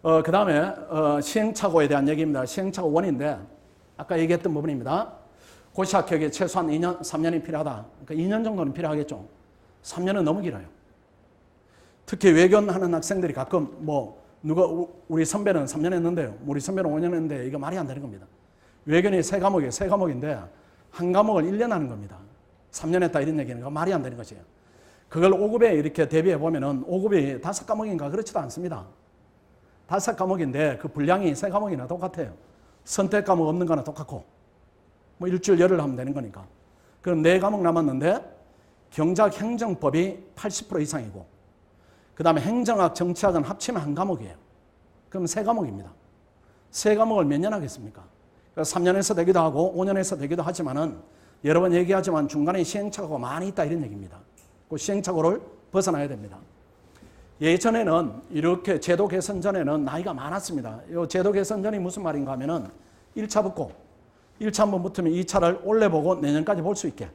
그 다음에 시행착오에 대한 얘기입니다. 시행착오 원인데 아까 얘기했던 부분입니다. 고시 합격에 최소한 2년, 3년이 필요하다. 그러니까 2년 정도는 필요하겠죠. 3년은 너무 길어요. 특히 외견하는 학생들이 가끔 우리 선배는 3년 했는데요. 우리 선배는 5년 했는데 이거 말이 안 되는 겁니다. 외견이 3과목이에요. 3과목인데 한 과목을 1년 하는 겁니다. 3년 했다 이런 얘기는 말이 안 되는 것이에요. 그걸 5급에 이렇게 대비해 보면은 5급이 5과목인가 그렇지도 않습니다. 5과목인데 그 분량이 3과목이나 똑같아요. 선택 과목 없는 거나 똑같고 일주일 열흘 하면 되는 거니까. 그럼 4과목 남았는데 경작 행정법이 80% 이상이고 그 다음에 행정학 정치학은 합치면 한 과목이에요. 그럼 3과목입니다. 3과목을 몇 년 하겠습니까? 3년에서 되기도 하고 5년에서 되기도 하지만은 여러 번 얘기하지만 중간에 시행착오가 많이 있다 이런 얘기입니다. 그 시행착오를 벗어나야 됩니다. 예전에는 이렇게 제도 개선 전에는 나이가 많았습니다. 이 제도 개선 전이 무슨 말인가 하면은 1차 붙고 1차 한번 붙으면 2차를 올해 보고 내년까지 볼 수 있게.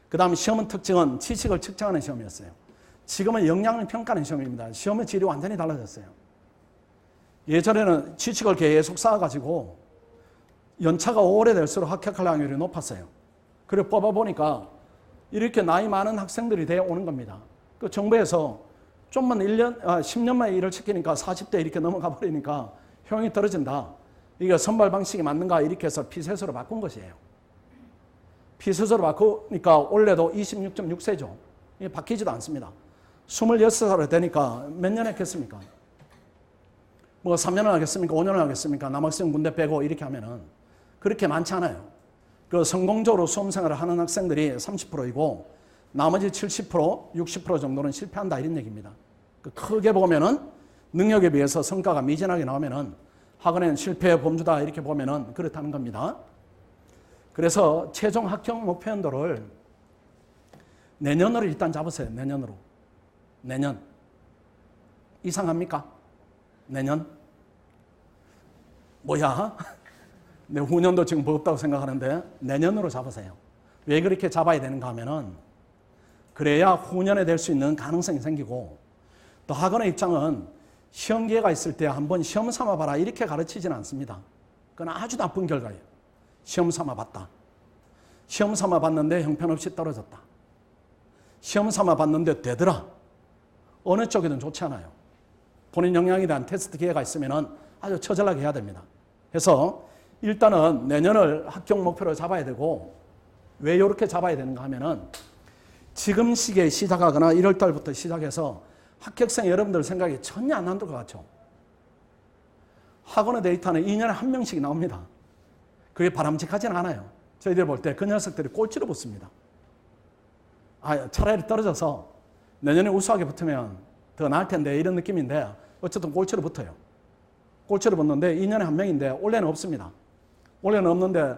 그 다음 시험은 특징은 지식을 측정하는 시험이었어요. 지금은 역량을 평가하는 시험입니다. 시험의 질이 완전히 달라졌어요. 예전에는 지식을 계속 쌓아가지고 연차가 오래될수록 합격할 확률이 높았어요. 그리고 뽑아보니까 이렇게 나이 많은 학생들이 되어 오는 겁니다. 그 정부에서 좀만 10년 만에 일을 시키니까 40대 이렇게 넘어가 버리니까 효용이 떨어진다. 이게 선발 방식이 맞는가 이렇게 해서 피셋으로 바꾼 것이에요. 피셋으로 바꾸니까 올해도 26.6세죠. 이게 바뀌지도 않습니다. 26살이 되니까 몇 년 했겠습니까? 3년을 하겠습니까? 5년을 하겠습니까? 남학생 군대 빼고 이렇게 하면은 그렇게 많지 않아요. 그 성공적으로 수험생활을 하는 학생들이 30%이고 나머지 70%, 60% 정도는 실패한다 이런 얘기입니다. 크게 보면은 능력에 비해서 성과가 미진하게 나오면은 학원에는 실패 범주다 이렇게 보면은 그렇다는 겁니다. 그래서 최종 합격 목표 연도를 내년으로 일단 잡으세요. 내년으로. 내년. 이상합니까? 내년? 뭐야? 내 후년도 지금 버겁다고 생각하는데 내년으로 잡으세요. 왜 그렇게 잡아야 되는가 하면은 그래야 후년에 될 수 있는 가능성이 생기고 또 학원의 입장은 시험 기회가 있을 때 한번 시험 삼아 봐라 이렇게 가르치지는 않습니다. 그건 아주 나쁜 결과예요. 시험 삼아 봤다. 시험 삼아 봤는데 형편없이 떨어졌다. 시험 삼아 봤는데 되더라. 어느 쪽이든 좋지 않아요. 본인 역량에 대한 테스트 기회가 있으면 아주 처절하게 해야 됩니다. 그래서 일단은 내년을 합격 목표로 잡아야 되고 왜 이렇게 잡아야 되는가 하면은 지금 시기에 시작하거나 1월 달부터 시작해서 합격생 여러분들 생각이 전혀 안 나는 것 같죠. 학원의 데이터는 2년에 한 명씩 나옵니다. 그게 바람직하지는 않아요. 저희들이 볼 때 그 녀석들이 꼴찌로 붙습니다. 차라리 떨어져서 내년에 우수하게 붙으면 더 나을 텐데 이런 느낌인데 어쨌든 꼴찌로 붙어요. 꼴찌로 붙는데 2년에 한 명인데 올해는 없습니다. 올해는 없는데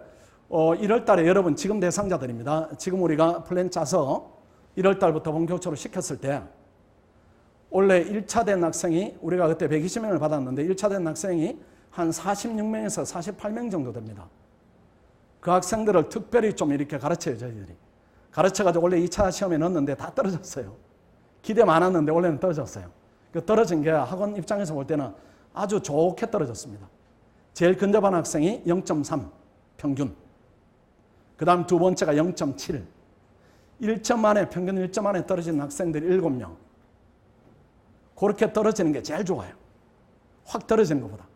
1월 달에 여러분 지금 대상자들입니다. 지금 우리가 플랜 짜서 1월 달부터 본격적으로 시켰을 때 원래 1차 된 학생이 우리가 그때 120명을 받았는데 1차 된 학생이 한 46명에서 48명 정도 됩니다. 그 학생들을 특별히 좀 이렇게 가르쳐요. 저희들이. 가르쳐가지고 원래 2차 시험에 넣었는데 다 떨어졌어요. 기대 많았는데 원래는 떨어졌어요. 그 떨어진 게 학원 입장에서 볼 때는 아주 좋게 떨어졌습니다. 제일 근접한 학생이 0.3 평균. 그 다음 두 번째가 0.7. 1점 만에 평균 1점 만에 떨어진 학생들이 7명. 그렇게 떨어지는 게 제일 좋아요. 확 떨어지는 것보다.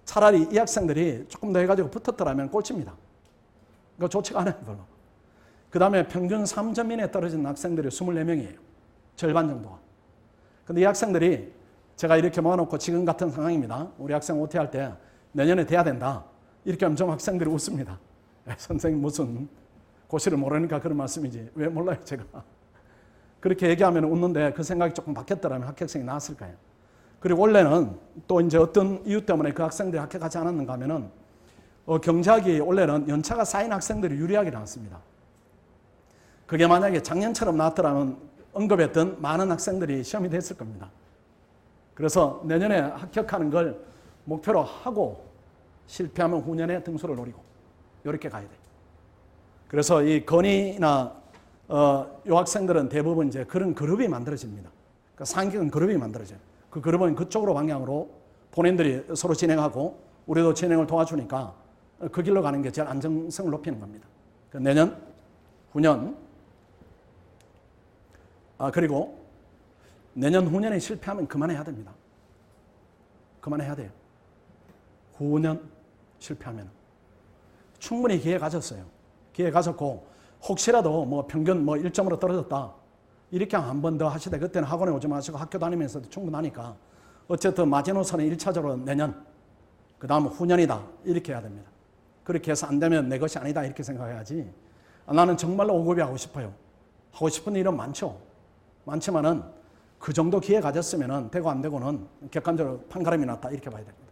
차라리 이 학생들이 조금 더 해가지고 붙었더라면 꼴찌입니다. 그거 좋지가 않아요, 별로. 그 다음에 평균 3점 이내에 떨어진 학생들이 24명이에요. 절반 정도가. 근데 이 학생들이 제가 이렇게 모아놓고 지금 같은 상황입니다. 우리 학생 OT 할 때 내년에 돼야 된다. 이렇게 하면 좀 학생들이 웃습니다. 선생님 무슨 고시를 모르니까 그런 말씀이지. 왜 몰라요, 제가. 그렇게 얘기하면 웃는데 그 생각이 조금 바뀌었더라면 합격생이 나왔을 거예요. 그리고 원래는 또 이제 어떤 이유 때문에 그 학생들이 합격하지 않았는가 하면은 경작이 원래는 연차가 쌓인 학생들이 유리하게 나왔습니다. 그게 만약에 작년처럼 나왔더라면 언급했던 많은 학생들이 시험이 됐을 겁니다. 그래서 내년에 합격하는 걸 목표로 하고 실패하면 후년에 등수를 노리고 이렇게 가야 돼요. 그래서 이 건의나 요 학생들은 대부분 이제 그런 그룹이 만들어집니다. 그러니까 상위권 그룹이 만들어져요. 그 그룹은 그쪽으로 방향으로 본인들이 서로 진행하고 우리도 진행을 도와주니까 그 길로 가는 게 제일 안정성을 높이는 겁니다. 내년, 후년, 그리고 내년, 후년에 실패하면 그만해야 됩니다. 그만해야 돼요. 후년 실패하면. 충분히 기회 가졌어요. 기회 가졌고, 혹시라도 뭐 평균 뭐 1점으로 떨어졌다. 이렇게 한 번 더 하시되, 그때는 학원에 오지 마시고 학교 다니면서도 충분하니까, 어쨌든 마지노선은 1차적으로 내년, 그 다음 후년이다. 이렇게 해야 됩니다. 그렇게 해서 안 되면 내 것이 아니다. 이렇게 생각해야지. 나는 정말로 5급이 하고 싶어요. 하고 싶은 일은 많죠. 많지만은 그 정도 기회 가졌으면은 되고 안 되고는 객관적으로 판가름이 났다. 이렇게 봐야 됩니다.